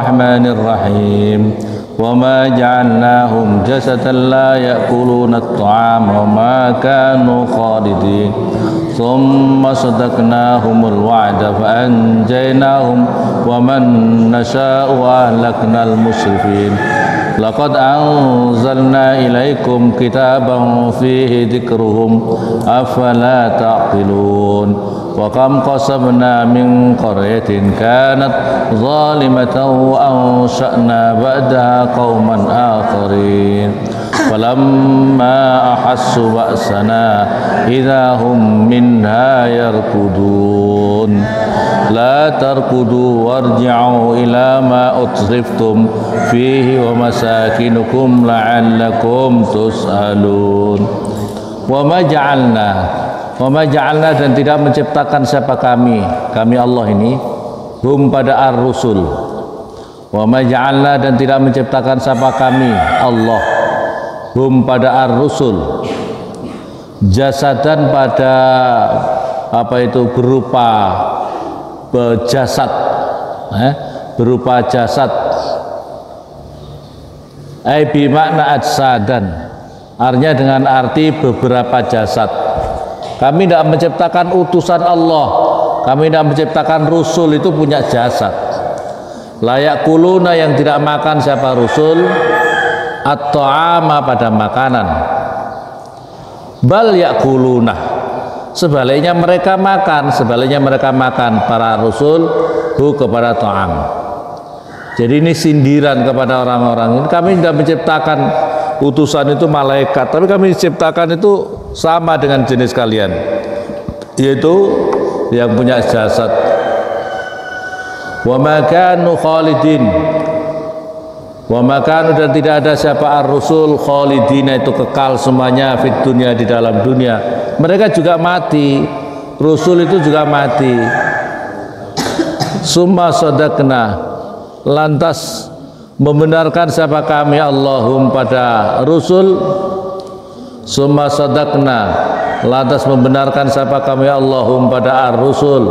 Bismillahirrahmanirrahim. وما جعلناهم جسدا لا يأكلون الطعام وما كانوا خالدين ثم صدقناهم الوعد فأنجيناهم ومن نشاء وأهلكنا المسرفين لقد أنزلنا إليكم كتابا فيه ذكرهم أفلا تعقلون وكم قصمنا من قرية كانت ظالمة وأنشأنا بعدها قوما آخرين فلما أحسوا بأسنا إذا هم منها يركضون لا تركضوا وارجعوا إلى ما أترفتم فيه ومساكنكم لعلكم تسألون وما ja'alna dan tidak menciptakan siapa kami Allah ini hum pada ar-rusul. Wa ma ja'alna dan tidak menciptakan siapa kami Allah hum pada ar-rusul jasadan pada apa itu berupa jasad, berupa jasad ai bi makna ajsadan, artinya dengan arti beberapa jasad. Kami tidak menciptakan utusan Allah, kami tidak menciptakan Rasul itu punya jasad. Layak kuluna yang tidak makan siapa Rasul at-ta'ama pada makanan. Bal yakuluna, sebaliknya mereka makan para Rasul hu kepada ta'am. Jadi ini sindiran kepada orang-orang ini. Kami tidak menciptakan utusan itu malaikat, tapi kami ciptakan itu sama dengan jenis kalian, yaitu yang punya jasad. Wa ma kanu khalidin, wa ma kanu dan tidak ada siapa ar-rusul khalidina itu kekal semuanya fit dunia di dalam dunia. Mereka juga mati, Rasul itu juga mati. Summa sadaqna, lantas membenarkan siapa kami Allahum pada Rasul. Summa sadaqna, lantas membenarkan siapa kami Allahum pada ar-rusul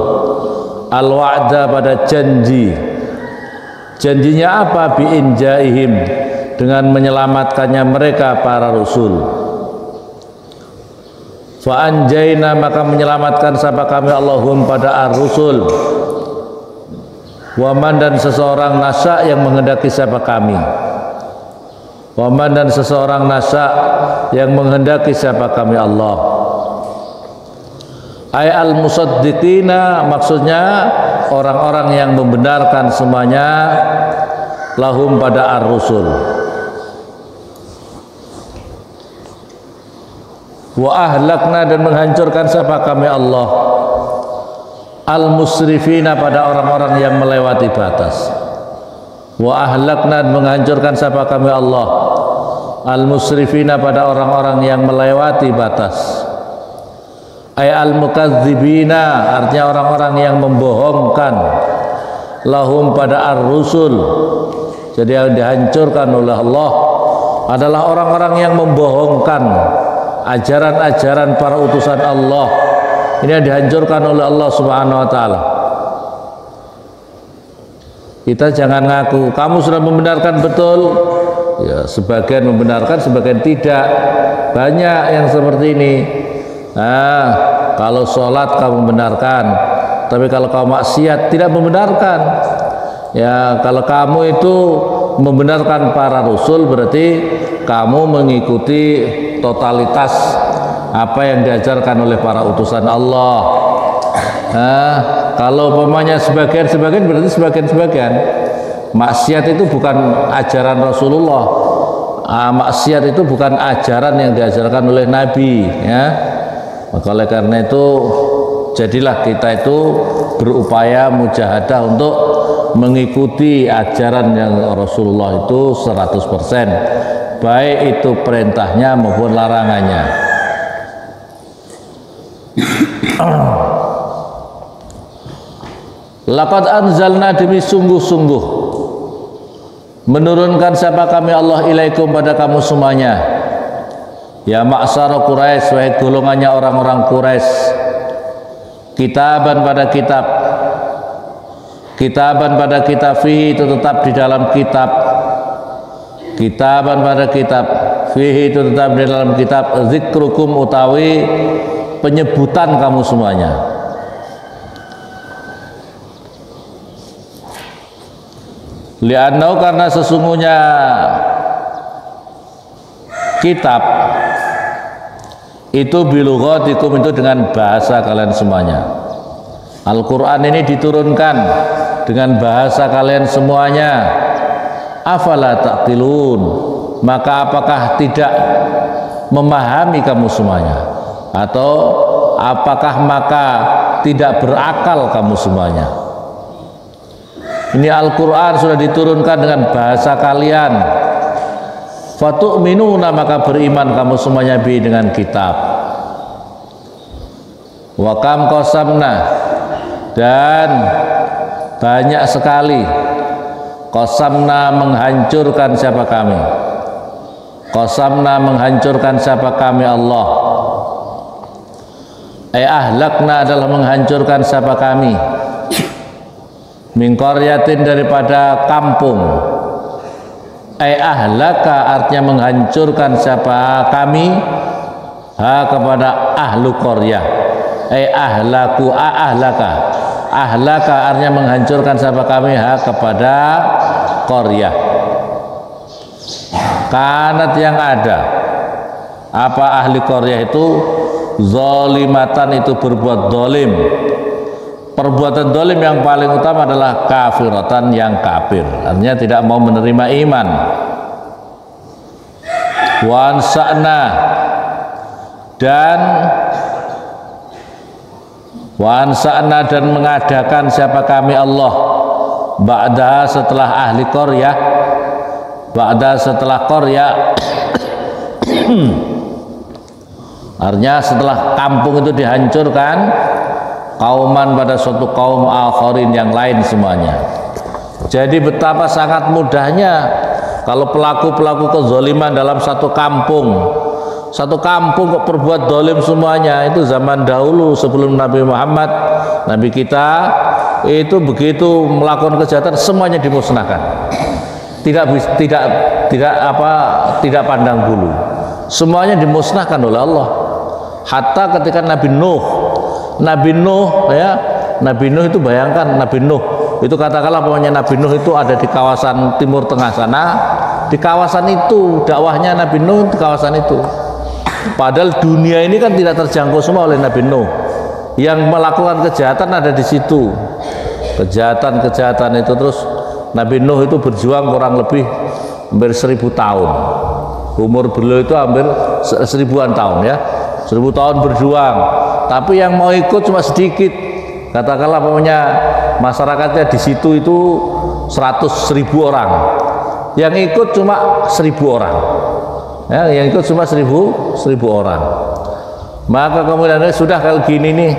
al-wa'da pada janji. Janjinya apa? Bi'injaihim, dengan menyelamatkannya mereka para Rasul. Fa'anjaina, maka menyelamatkan siapa kami Allahum pada ar-rusul. Waman dan seseorang nasa yang menghendaki siapa kami. Waman dan seseorang nasa yang menghendaki siapa kami Allah. Ay al-musaddiqina, maksudnya orang-orang yang membenarkan semuanya lahum pada ar-rusul. Wa ahlakna dan menghancurkan siapa kami Allah al-musrifina pada orang-orang yang melewati batas. Wa ahlakna menghancurkan siapa kami Allah al-musrifina pada orang-orang yang melewati batas. Ay al-mukadzibina, artinya orang-orang yang membohongkan lahum pada ar-rusul. Jadi yang dihancurkan oleh Allah adalah orang-orang yang membohongkan ajaran-ajaran para utusan Allah. Ini yang dihancurkan oleh Allah Subhanahu wa taala. Kita jangan ngaku kamu sudah membenarkan betul. Ya, sebagian membenarkan, sebagian tidak. Banyak yang seperti ini. Nah, kalau sholat kamu membenarkan, tapi kalau kamu maksiat tidak membenarkan. Ya, kalau kamu itu membenarkan para rasul, berarti kamu mengikuti totalitas apa yang diajarkan oleh para utusan Allah. Nah, kalau umpamanya sebagian-sebagian, berarti sebagian-sebagian. Maksiat itu bukan ajaran Rasulullah. Maksiat itu bukan ajaran yang diajarkan oleh Nabi, ya. Maka oleh karena itu jadilah kita itu berupaya mujahadah untuk mengikuti ajaran yang Rasulullah itu 100%, baik itu perintahnya maupun larangannya. Laqad anzalna, demi sungguh-sungguh menurunkan siapa kami Allah ilaikum pada kamu semuanya. Ya ma'syara Quraisy, wahai golongannya orang-orang Quraisy, kitaban pada kitab. kitaban pada kitab, fihi itu tetap di dalam kitab, kitaban pada kitab, fihi itu tetap di dalam kitab, zikrukum utawi penyebutan kamu semuanya. Li'annau karena sesungguhnya kitab itu bilughatikum itu dengan bahasa kalian semuanya. Al-Quran ini diturunkan dengan bahasa kalian semuanya. Afala taqilun, maka apakah tidak memahami kamu semuanya, atau apakah maka tidak berakal kamu semuanya? Ini Al-Quran sudah diturunkan dengan bahasa kalian. Fatu'minuna, maka beriman kamu semuanya bi dengan kitab. Wa kam qasamna, dan banyak sekali qasamna menghancurkan siapa kami. Qasamna menghancurkan siapa kami Allah. Ahlakna adalah menghancurkan siapa kami. Min qaryatin daripada kampung. Ahlaka artinya menghancurkan siapa kami, kepada ahlu qaryah. Ahlaku ahlaka. Ahlaka artinya menghancurkan siapa kami, kepada qaryah. Kanat yang ada, apa ahli qaryah itu, zalimatan itu berbuat zalim. Perbuatan zalim yang paling utama adalah kafiratan, yang kafir, artinya tidak mau menerima iman. Wansa'na, dan mengadakan siapa kami Allah, ba'da setelah ahli qaryah, ba'da setelah qaryah artinya setelah kampung itu dihancurkan, kauman pada suatu kaum akharin yang lain semuanya. Jadi betapa sangat mudahnya kalau pelaku-pelaku kezaliman dalam satu kampung kok berbuat zalim semuanya. Itu zaman dahulu sebelum Nabi Muhammad, Nabi kita itu begitu melakukan kejahatan semuanya dimusnahkan. Tidak pandang bulu. Semuanya dimusnahkan oleh Allah. Hatta ketika Nabi Nuh itu, bayangkan Nabi Nuh itu, katakanlah pokoknya Nabi Nuh itu ada di kawasan Timur Tengah sana, di kawasan itu dakwahnya Nabi Nuh, di kawasan itu. Padahal dunia ini kan tidak terjangkau semua oleh Nabi Nuh. Yang melakukan kejahatan ada di situ, kejahatan itu. Terus Nabi Nuh itu berjuang kurang lebih hampir 1000 tahun. Umur beliau itu hampir 1000-an tahun ya, 1000 tahun berjuang. Tapi yang mau ikut cuma sedikit. Katakanlah pokoknya masyarakatnya di situ itu 100.000 orang. Yang ikut cuma 1000 orang. Ya, yang ikut cuma 1000 orang. Maka kemudian sudah kalau gini nih,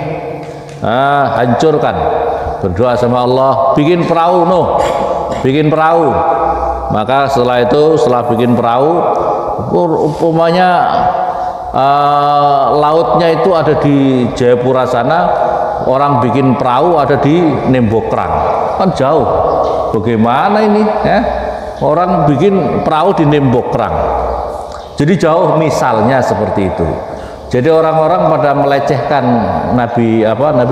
hancurkan. Berdoa sama Allah, bikin perahu Nuh, bikin perahu. Maka setelah itu, setelah bikin perahu, umpamanya lautnya itu ada di Jayapura sana, orang bikin perahu ada di Nembokrang, kan jauh. Bagaimana ini ya? Orang bikin perahu di Nembokrang, jadi jauh, misalnya seperti itu. Jadi orang-orang pada melecehkan Nabi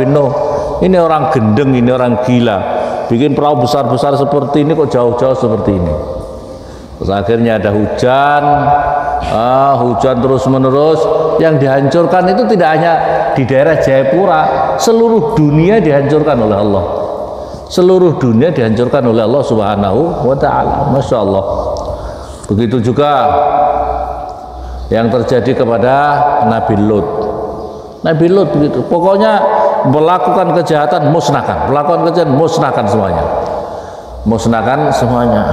Nuh, ini orang gendeng, ini orang gila, bikin perahu besar-besar seperti ini kok jauh-jauh seperti ini. Terus akhirnya ada hujan, hujan terus-menerus. Yang dihancurkan itu tidak hanya di daerah Jayapura, seluruh dunia dihancurkan oleh Allah. Seluruh dunia dihancurkan oleh Allah Subhanahu wa ta'ala. Masya Allah. Begitu juga yang terjadi kepada Nabi Lut. Nabi Lut begitu, pokoknya melakukan kejahatan musnahkan, melakukan kejahatan musnahkan semuanya, musnahkan semuanya.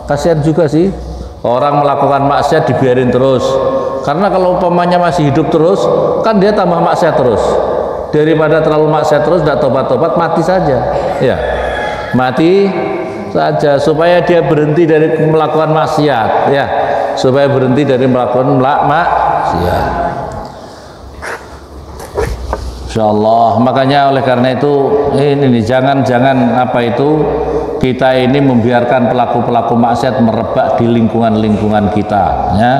Kasihan juga sih orang melakukan maksiat dibiarin terus, karena kalau umpamanya masih hidup terus kan dia tambah maksiat terus. Daripada terlalu maksiat terus, tidak tobat-tobat, mati saja ya, mati saja, supaya dia berhenti dari melakukan maksiat ya, supaya berhenti dari melakukan maksiat. Insyaallah. Makanya oleh karena itu ini jangan apa itu kita ini membiarkan pelaku-pelaku maksiat merebak di lingkungan-lingkungan kita, ya.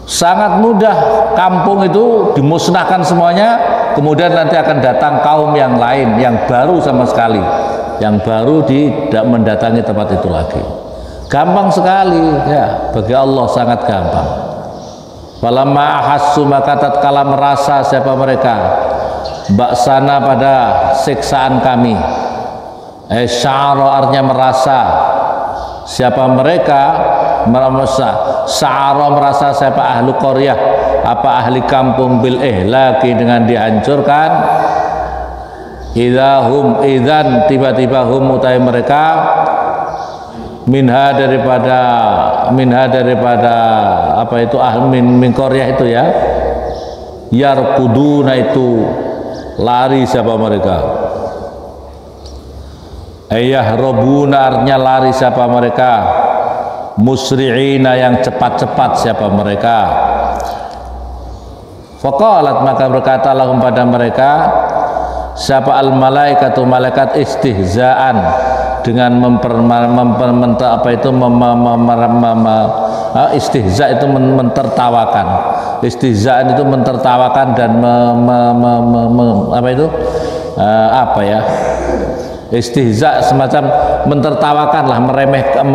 Sangat mudah kampung itu dimusnahkan semuanya, kemudian nanti akan datang kaum yang lain yang baru sama sekali, yang baru tidak mendatangi tempat itu lagi. Gampang sekali, ya, bagi Allah sangat gampang. Falamma ahassu, maka tatkala merasa siapa mereka baksana pada siksaan kami, sya'ara artinya merasa siapa mereka, merasa sa'ara merasa siapa ahlu qaryah, apa ahli kampung, bil ihlaki dengan dihancurkan, idahum idan tiba-tiba hum utai mereka minha daripada apa itu min qaryah itu, ya, yarkuduna itu lari siapa mereka, robuna artinya lari siapa mereka, musri'ina yang cepat-cepat siapa mereka. Faqalat maka berkata lahum pada mereka siapa al malaikatu malaikat istihzaan dengan istihza itu mentertawakan. Istihzaan itu mentertawakan dan istihza semacam mentertawakan lah, meremehkan,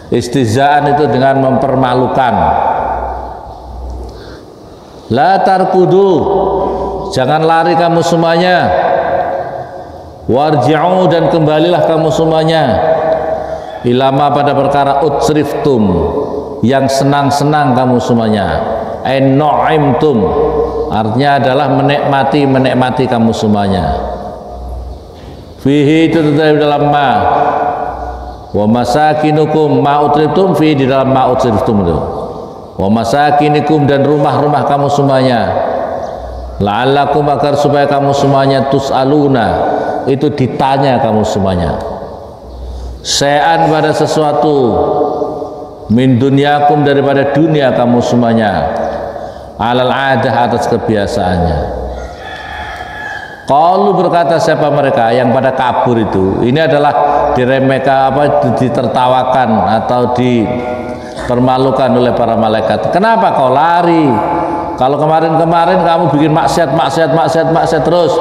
istihzaan itu dengan mempermalukan. La tarkudu, jangan lari kamu semuanya, warji'u dan kembalilah kamu semuanya, ilama pada perkara utsriftum yang senang-senang kamu semuanya, nu'imtum artinya adalah menikmati kamu semuanya. Fihi itu dalam ma, wa masakinukum ma utriftum, fi di dalam ma utriftum itu, wa masakinikum dan rumah-rumah kamu semuanya, la'allakum agar supaya kamu semuanya tus'aluna itu ditanya kamu semuanya, se'an pada sesuatu, min dunyakum daripada dunia kamu semuanya, alal adah atas kebiasaannya. Qalu berkata siapa mereka yang pada kabur itu, ini adalah diremehkan ditertawakan atau dipermalukan oleh para malaikat. Kenapa kau lari? Kalau kemarin-kemarin kamu bikin maksiat terus,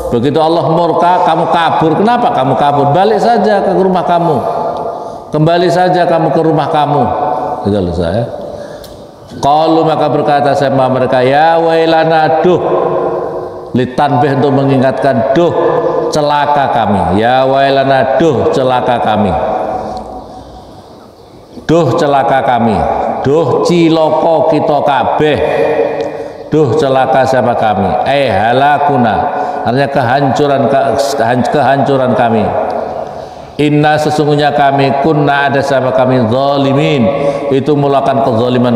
begitu Allah murka kamu kabur. Kenapa kamu kabur? Balik saja ke rumah kamu, kembali saja kamu ke rumah kamu. Gitu loh saya. Qalu maka berkata sama mereka, ya wailana, duh, litanbih untuk mengingatkan, duh celaka kami, ya wailana, duh celaka kami, duh celaka kami, duh ciloko kita kabeh, duh celaka siapa kami, halakuna artinya kehancuran kami. Inna sesungguhnya kami kunna ada siapa kami zalimin itu melakukan kezaliman.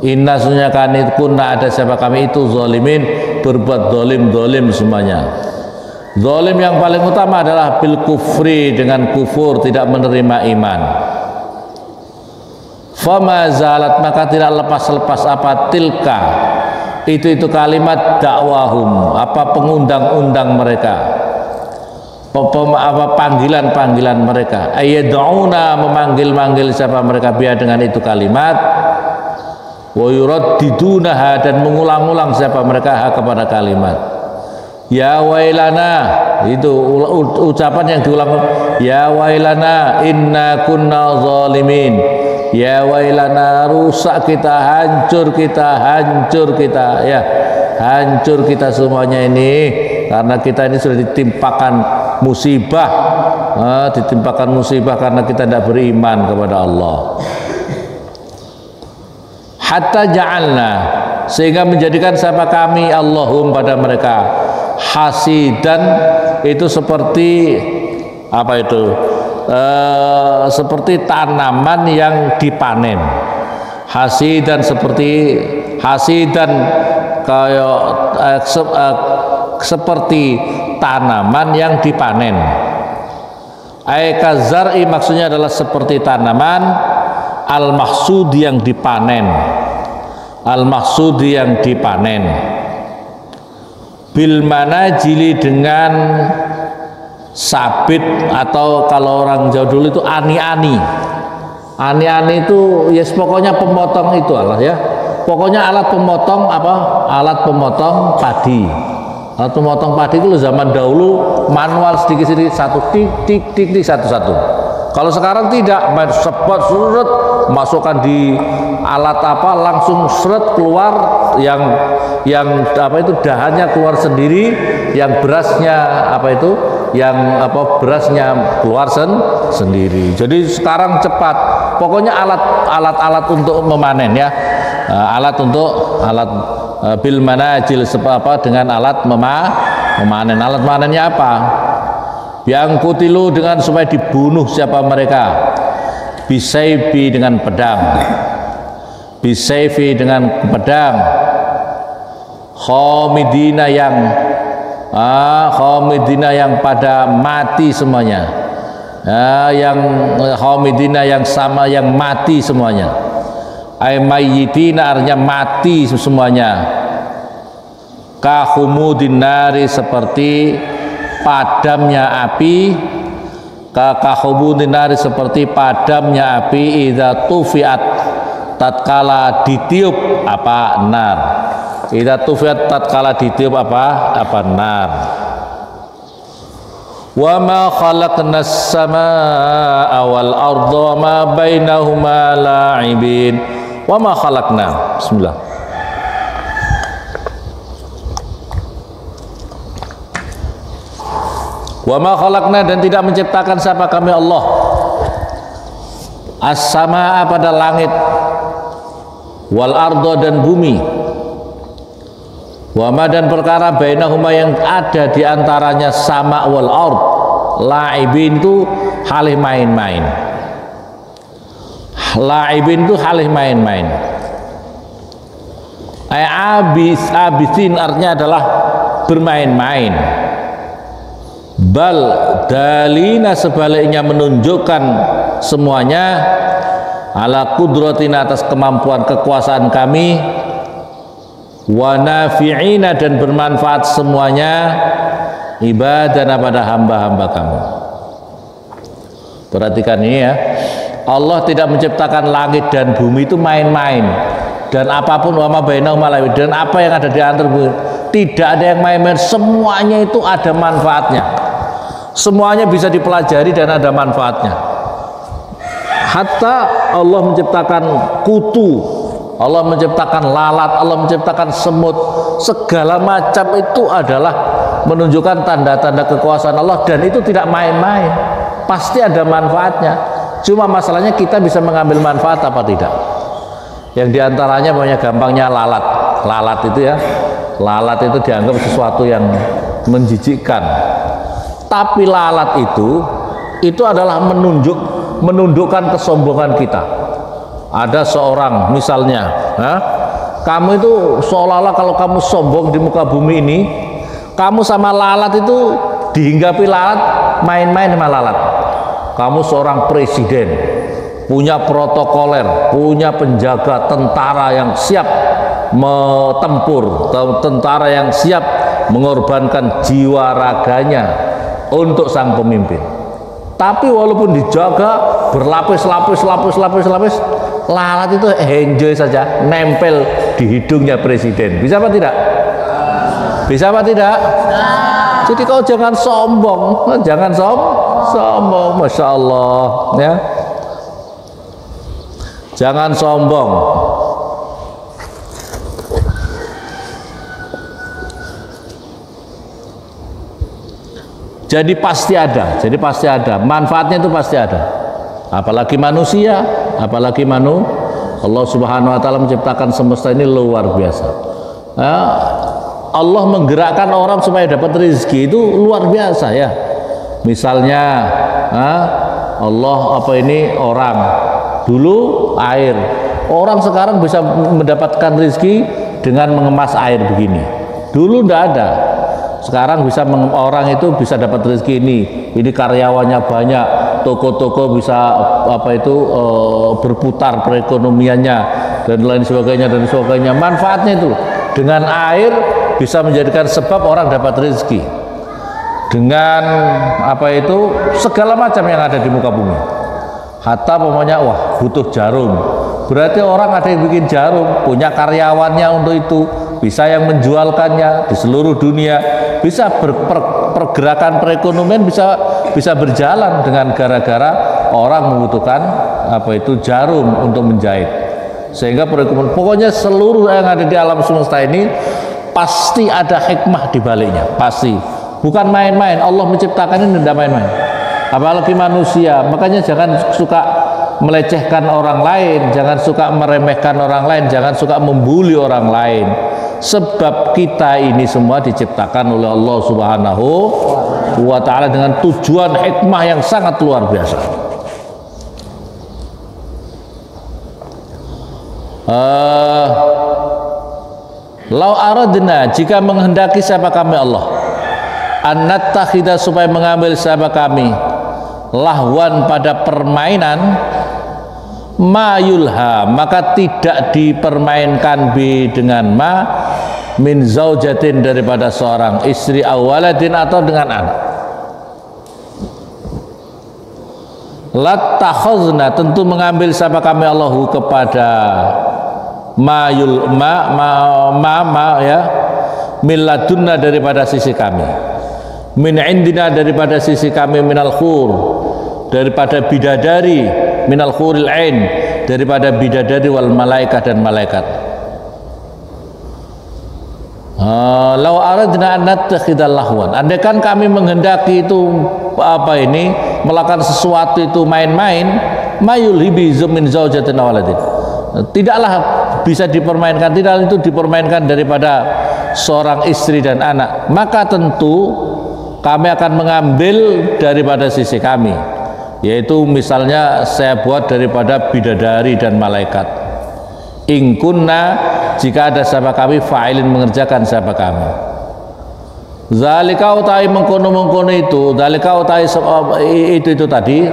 Inna sesungguhnya kami kunna ada siapa kami itu zalimin berbuat zalim semuanya. Zalim yang paling utama adalah bil kufri, dengan kufur, tidak menerima iman. Fama zalat maka tidak lepas apa tilka itu kalimat dakwahum, apa pengundang-undang mereka, apa panggilan mereka, ayyad'una memanggil siapa mereka biar dengan itu kalimat, wa yuraddidunaha dan mengulang-ulang siapa mereka kepada kalimat, ya wailana itu ucapan yang diulang, ya wailana inna kunna zalimin, ya wailana rusak kita, hancur kita, ya hancur kita semuanya ini karena kita ini sudah ditimpakan musibah, karena kita tidak beriman kepada Allah. Hatta ja'alna sehingga menjadikan siapa kami Allahum pada mereka hasidan itu seperti apa itu? Seperti tanaman yang dipanen. Hasidan kayak seperti tanaman yang dipanen. Kazar'i maksudnya adalah seperti tanaman al-mahsud yang dipanen, al-mahsud yang dipanen, bil manajili dengan sabit, atau kalau orang Jawa dulu itu ani-ani. Ani-ani itu yes, pokoknya pemotong itu Allah ya, pokoknya alat pemotong apa, alat pemotong padi. Alat pemotong padi itu zaman dahulu manual, sedikit-sedikit, satu tik tik tik tik satu-satu. Kalau sekarang tidak, main sepot surut, masukkan di alat apa, langsung seret keluar yang apa itu dahannya keluar sendiri, yang berasnya apa itu, yang apa berasnya keluar sendiri. Jadi sekarang cepat, pokoknya alat untuk memanen ya, alat bil manajil apa, dengan alat memanen. Alat manennya apa? Yang kutilu dengan supaya dibunuh siapa mereka, bisaifi dengan pedang, bisaifi dengan pedang, khamidina yang pada mati semuanya, yang khamidina yang sama, yang mati semuanya, ay mayyitina artinya mati semuanya, kahumudin nari seperti padamnya api, kahumudin nari seperti padamnya api, idza tufiat tatkala ditiup apa nar, idza tufiat tatkala ditiup apa nar. Wa ma khalaqnas samaa wal arda ma bainahuma la'ibin. Wa ma khalaqna, bismillah. Wa ma khalaqna, dan tidak menciptakan siapa kami Allah, as-samaa pada langit, wal arda dan bumi, wa ma dan perkara bainahuma yang ada di antaranya sama wal ard, la'ibin itu halih main-main, la'ibin itu halih main-main, abisin artinya adalah bermain-main, bal dalina sebaliknya menunjukkan semuanya ala kudratina atas kemampuan kekuasaan kami, wa nafi'ina dan bermanfaat semuanya, ibadana pada hamba-hamba kamu. Perhatikan ini ya, Allah tidak menciptakan langit dan bumi itu main-main, dan apapun wama bainahuma la'ibin, dan apa yang ada di antara bumi tidak ada yang main-main, semuanya itu ada manfaatnya, semuanya bisa dipelajari dan ada manfaatnya. Hatta Allah menciptakan kutu, Allah menciptakan lalat, Allah menciptakan semut, segala macam itu adalah menunjukkan tanda-tanda kekuasaan Allah, dan itu tidak main-main, pasti ada manfaatnya. Cuma masalahnya kita bisa mengambil manfaat apa tidak. Yang diantaranya banyak gampangnya lalat itu ya, lalat itu dianggap sesuatu yang menjijikkan. Tapi lalat itu adalah menundukkan kesombongan kita. Ada seorang misalnya, kamu itu seolah-olah kalau kamu sombong di muka bumi ini, kamu sama lalat itu dihinggapi lalat, main-main sama lalat. Kamu seorang presiden, punya protokoler, punya penjaga, tentara yang siap mentempur, tentara yang siap mengorbankan jiwa raganya untuk sang pemimpin. Tapi walaupun dijaga berlapis-lapis, lalat itu enjoy saja, nempel di hidungnya presiden. Bisa apa tidak? Bisa apa tidak? Jadi kau jangan sombong, jangan sombong, masya Allah ya. Jangan sombong. Jadi pasti ada, manfaatnya itu pasti ada. Apalagi manusia, apalagi Allah Subhanahu wa taala menciptakan semesta ini luar biasa. Allah menggerakkan orang supaya dapat rezeki itu luar biasa ya. Misalnya Allah orang dulu air, orang sekarang bisa mendapatkan rezeki dengan mengemas air begini. Dulu tidak ada. Sekarang orang itu bisa dapat rezeki ini karyawannya banyak, toko-toko bisa berputar perekonomiannya dan lain sebagainya. Manfaatnya itu dengan air bisa menjadikan sebab orang dapat rezeki. Dengan segala macam yang ada di muka bumi. Hatta pokoknya butuh jarum. Berarti orang ada yang bikin jarum, punya karyawannya untuk itu, bisa yang menjualkannya di seluruh dunia, bisa pergerakan perekonomian bisa berjalan dengan gara-gara orang membutuhkan jarum untuk menjahit. Sehingga perekonomian, pokoknya seluruh yang ada di alam semesta ini pasti ada hikmah di baliknya, pasti. Bukan main-main. Allah menciptakan ini tidak main-main. Apalagi manusia. Makanya jangan suka melecehkan orang lain, jangan suka meremehkan orang lain, jangan suka membuli orang lain. Sebab kita ini semua diciptakan oleh Allah Subhanahu wa ta'ala dengan tujuan hikmah yang sangat luar biasa. Lau aradna, jika menghendaki siapa kami Allah, an-nattakhidha, supaya mengambil siapa kami lahwan pada permainan, ma yulha, maka tidak dipermainkan bi dengan ma min zaujatin, daripada seorang istri, awaladin, atau dengan anak. Lattakhazna, tentu mengambil siapa kami Allahu kepada milladunna, daripada sisi kami, min indina, daripada sisi kami, minal khur, daripada bidadari, minal khuril ain, daripada bidadari, wal malaikat, dan malaikat. Lau aradna an nattakhidha lahwan, andaikan kami menghendaki itu melakukan sesuatu itu main-main, mayul hibi min zaujatin waladin, tidaklah bisa dipermainkan, tidak itu dipermainkan daripada seorang istri dan anak, maka tentu kami akan mengambil daripada sisi kami, yaitu misalnya saya buat daripada bidadari dan malaikat. In kunna, jika ada siapa kami, fa'ilin, mengerjakan siapa kami. Zalika utai mengkono itu, zalika utai itu tadi,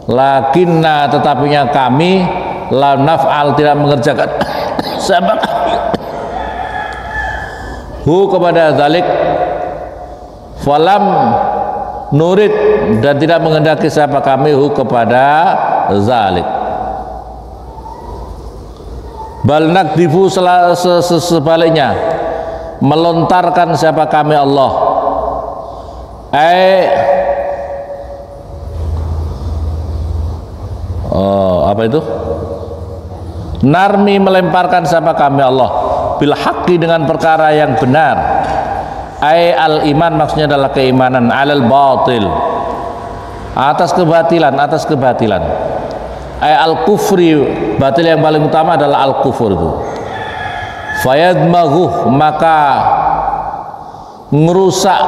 lakinna, tetapinya kami, la naf'al, tidak mengerjakan siapa kami hu kepada zalik, falam nurid, dan tidak menghendaki siapa kami hu kepada zalik. Bal nakdifu, sebaliknya melontarkan siapa kami Allah, apa itu? Narmi, melemparkan siapa kami Allah, bil haqqi, dengan perkara yang benar. Al iman, maksudnya adalah keimanan, alal batil, atas kebatilan, al kufri, batil yang paling utama adalah al kufur itu. Fayadmaghuh, maka ngerusak,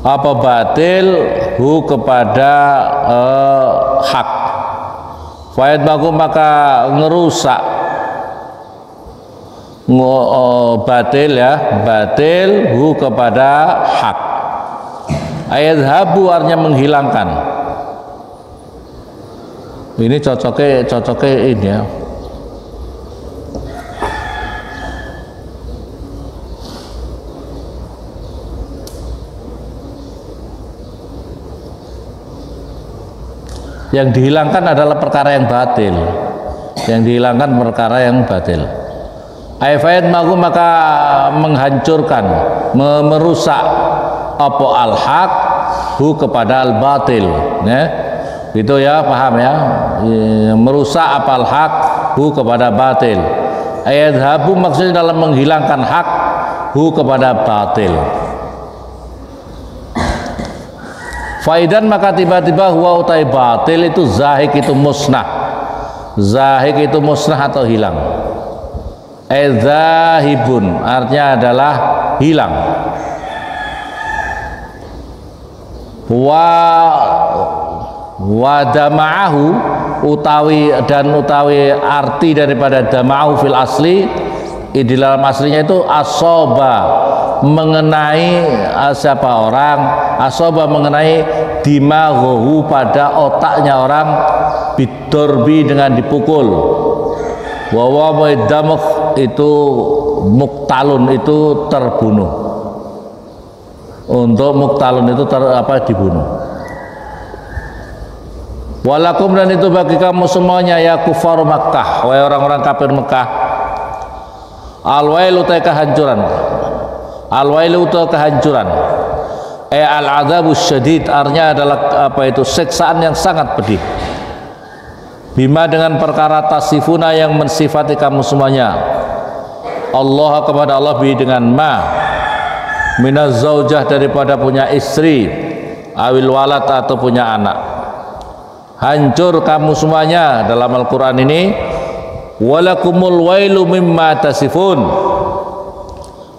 apa batil hu kepada hak. Fayadmaghuh, maka ngerusak batil hu kepada hak. Ayadhabu, artinya menghilangkan. Ini cocoknya ini ya. Yang dihilangkan adalah perkara yang batil. Ayfayat magu, maka menghancurkan, merusak apa al-haq hu kepada al-batil, ya. Itu ya, paham ya? Merusak apa al-haq hu kepada batil. Ayat habu maksudnya dalam menghilangkan hak hu kepada batil. Faidan, maka tiba-tiba huwa utai batil itu zahik, itu musnah. Zahik itu musnah atau hilang. Zahibun, artinya adalah hilang. Wadama'ahu, utawi arti daripada dama'u fil asli di dalam aslinya itu asoba, mengenai siapa orang, asoba mengenai dimaghuhu pada otaknya orang, bidorbi dengan dipukul, wawa mu'iddamuh itu muktalun itu terbunuh, untuk muktalun itu dibunuh. Walakum dan itu bagi kamu semuanya ya kufar Makkah, wahai orang-orang kafir Mekah, al-wailu ta kehancuran, al-wailu ta kehancuran, al-adzabus syadid, artinya adalah siksaan yang sangat pedih, bima dengan perkara tasifuna yang mensifati kamu semuanya, Allah kepada Allah bi dengan ma, minaz zaujah daripada punya istri, awil walad atau punya anak. Hancur kamu semuanya dalam Al-Quran ini. Walakumul wailu mimma tasifun,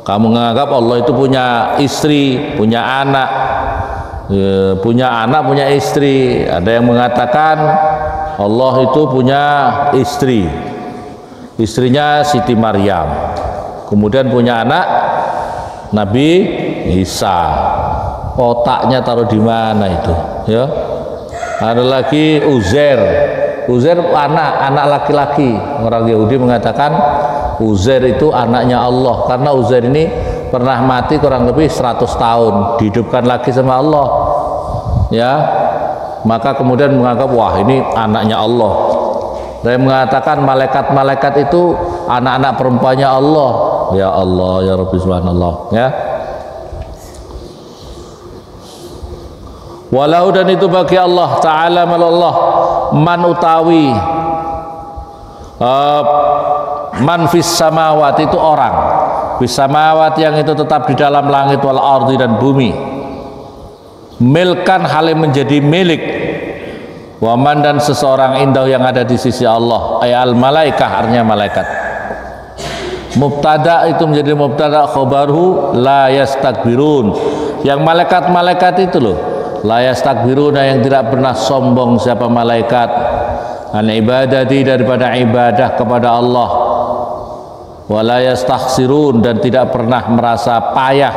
kamu menganggap Allah itu punya istri, punya anak, punya istri. Ada yang mengatakan Allah itu punya istri, istrinya Siti Maryam, kemudian punya anak Nabi Isa. Otaknya taruh di mana itu ya? Ada lagi Uzair anak laki-laki. Orang Yahudi mengatakan Uzair itu anaknya Allah, karena Uzair ini pernah mati kurang lebih 100 tahun, dihidupkan lagi sama Allah ya, maka kemudian menganggap wah ini anaknya Allah. Dan mengatakan malaikat-malaikat itu anak-anak perempuannya Allah. Ya Allah ya Rabbi subhanallah ya. Walau dan itu bagi Allah Ta'ala malallah man utawi man fis samawat itu orang, fis samawat yang itu tetap di dalam langit wal ardi dan bumi, milkan halim menjadi milik, waman dan seseorang indah yang ada di sisi Allah, al malaikah artinya malaikat. Mubtada itu menjadi mubtada, khobarhu la yastakbirun, yang malaikat-malaikat itu loh, la yastakbiruna yang tidak pernah sombong siapa malaikat, an ibadati daripada ibadah kepada Allah, wala yastakhsirun dan tidak pernah merasa payah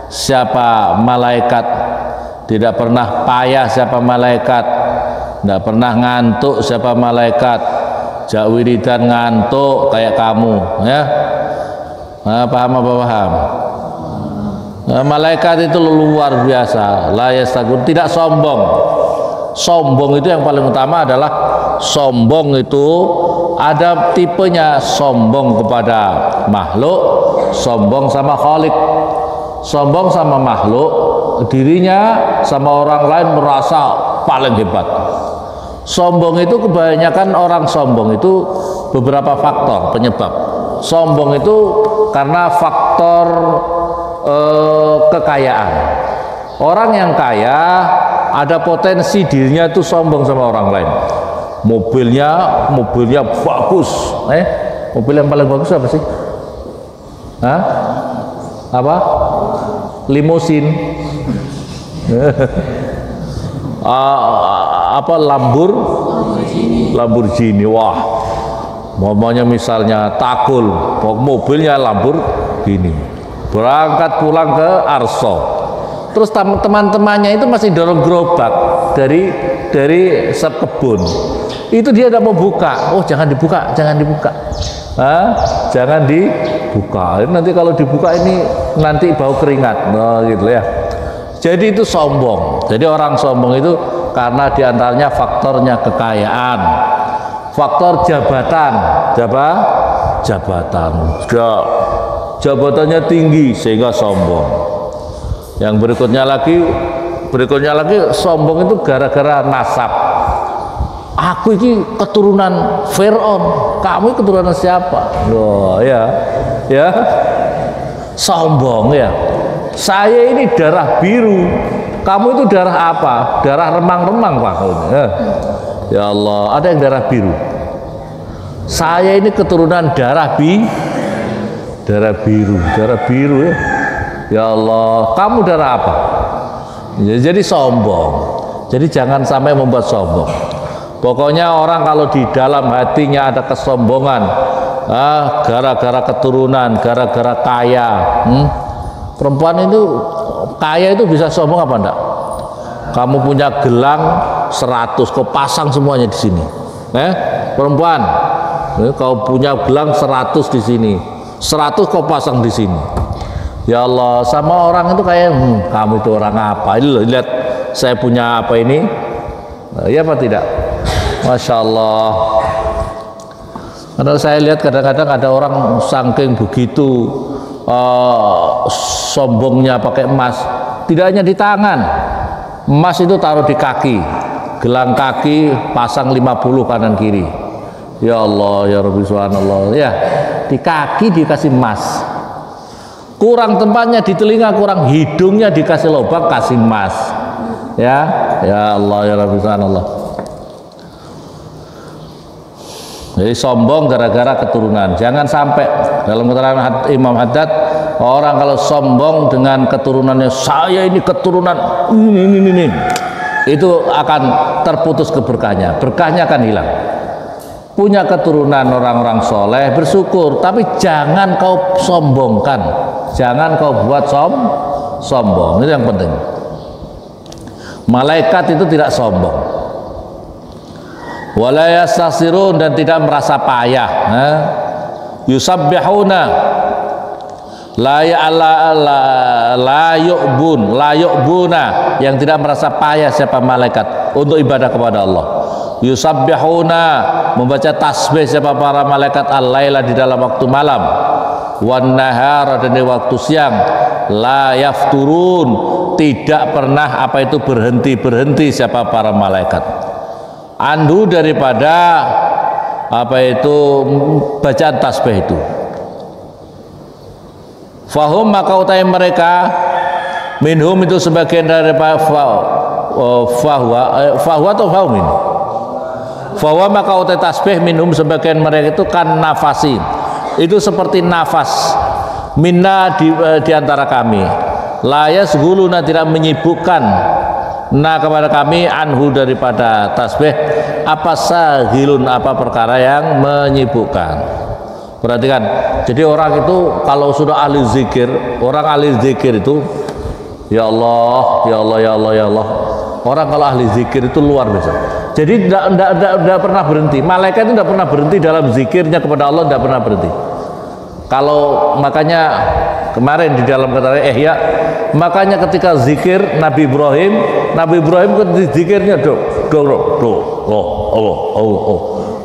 siapa malaikat, tidak pernah payah siapa malaikat, tidak pernah ngantuk siapa malaikat, jak wiridan ngantuk kayak kamu ya. Paham apa paham? Malaikat itu luar biasa, la yastaghfir, tidak sombong. Sombong itu yang paling utama adalah sombong itu ada tipenya, sombong kepada makhluk, sombong sama khalik. Sombong sama makhluk, dirinya sama orang lain merasa paling hebat. Sombong itu kebanyakan orang sombong itu beberapa faktor penyebab. Sombong itu karena faktor kekayaan. Orang yang kaya ada potensi dirinya itu sombong sama orang lain. Mobilnya bagus. Mobil yang paling bagus apa sih? Hah? Apa? Limosin. Apa Lamborghini. Wah. Mamanya misalnya Takul, mobilnya Lamborghini. Berangkat pulang ke Arso, terus teman-temannya itu masih dorong gerobak dari kebun. Itu dia tidak mau buka. Oh jangan dibuka. Jangan dibuka. Nanti kalau dibuka ini nanti bau keringat. Gitu ya. Jadi itu sombong. Jadi orang sombong itu karena diantaranya faktornya kekayaan, faktor jabatan, jabatannya tinggi sehingga sombong. Yang berikutnya lagi sombong itu gara-gara nasab. Aku ini keturunan Fir'aun, kamu keturunan siapa? Loh ya sombong ya. Saya ini darah biru, kamu itu darah apa? Darah remang-remang Pak. Ya Allah, ada yang darah biru. Saya ini keturunan darah biru ya. Ya Allah, kamu darah apa? Ya, jadi sombong. Jadi jangan sampai membuat sombong. Pokoknya orang kalau di dalam hatinya ada kesombongan, gara-gara keturunan, gara-gara kaya, perempuan itu kaya itu bisa sombong apa enggak? Kamu punya gelang 100, kau pasang semuanya di sini. Perempuan, kau punya gelang 100 di sini, 100 kau pasang di sini. Ya Allah, sama orang itu kayak kamu itu orang apa? Ini loh, lihat saya punya apa ini? Iya apa tidak? Masya Allah. Karena saya lihat kadang-kadang ada orang saking begitu sombongnya pakai emas, tidak hanya di tangan, emas itu taruh di kaki, gelang kaki pasang 50 kanan kiri. Ya Allah, ya Rabbi subhanallah. Ya, di kaki dikasih emas, kurang tempatnya di telinga, kurang hidungnya dikasih lubang, kasih emas. Ya Allah, ya Rabbi subhanallah. Jadi sombong gara-gara keturunan. Jangan sampai, dalam keterangan Imam Haddad, orang kalau sombong dengan keturunannya, saya ini keturunan ini, itu akan terputus keberkahnya, berkahnya akan hilang. Punya keturunan orang-orang soleh, bersyukur, tapi jangan kau sombongkan, jangan kau buat sombong. Itu yang penting. Malaikat itu tidak sombong. Wala yastasirun, dan tidak merasa payah. Yusabbihuna la yu'buna, yang tidak merasa payah siapa malaikat untuk ibadah kepada Allah. Yusabbihuna, membaca tasbih siapa para malaikat al-laila, di dalam waktu malam, wan nahar, dan di waktu siang. La yafturun, tidak pernah apa itu berhenti siapa para malaikat andu daripada apa itu bacaan tasbih itu. Fahum, maka utai mereka, minhum itu sebagian daripada fahwa atau faumin. Fahwa, maka utai tasbih, minhum sebagian mereka itu kan nafasi, itu seperti nafas, minna di antara kami, layas guluna, tidak menyibukkan kepada kami, anhu daripada tasbih, apa sahilun, apa perkara yang menyibukkan. Perhatikan, jadi orang itu kalau sudah ahli zikir, orang ahli zikir itu, ya Allah, ya Allah, ya Allah, ya Allah. Orang kalau ahli zikir itu luar biasa. Jadi tidak pernah berhenti. Malaikat itu tidak pernah berhenti dalam zikirnya kepada Allah, tidak pernah berhenti. Kalau makanya kemarin di dalam kata Ihya, makanya ketika zikir Nabi Ibrahim zikirnya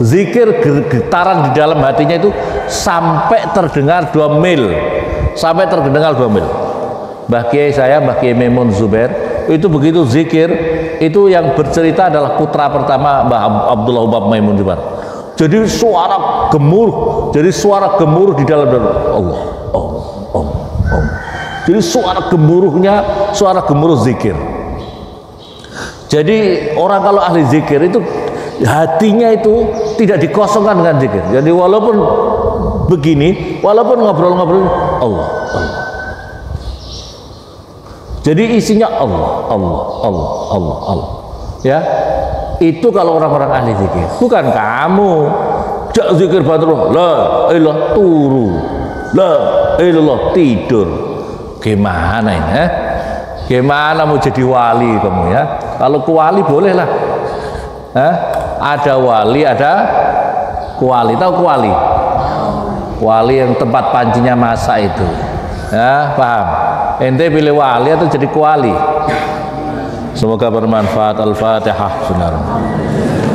zikir getaran di dalam hatinya itu sampai terdengar 2 mil, sampai terdengar 2 mil. Mbah Kiai saya, Mbah Kiai Maimun Zubair, itu begitu zikir, itu yang bercerita adalah putra pertama Mbah Abdullah Ubab Maimun Zubair. Jadi suara gemuruh, di dalam Allah. Jadi suara gemuruh zikir. Jadi orang kalau ahli zikir itu hatinya itu tidak dikosongkan dengan zikir. Jadi walaupun begini, walaupun ngobrol-ngobrol, Allah. Jadi isinya Allah. Ya, itu kalau orang-orang ahli zikir. Bukan kamu jak zikir batul, la ilah turu, la ilah tidur. Gimana ini? Gimana mau jadi wali kamu ya? Kalau kuwali bolehlah. Ada wali, ada kuwali. Tahu kuwali? Kuwali yang tempat pancinya masak itu. Ya, paham? Ente pilih wali atau jadi kuwali? Semoga bermanfaat. Al-Fatihah. Bismillahirrahmanirrahim.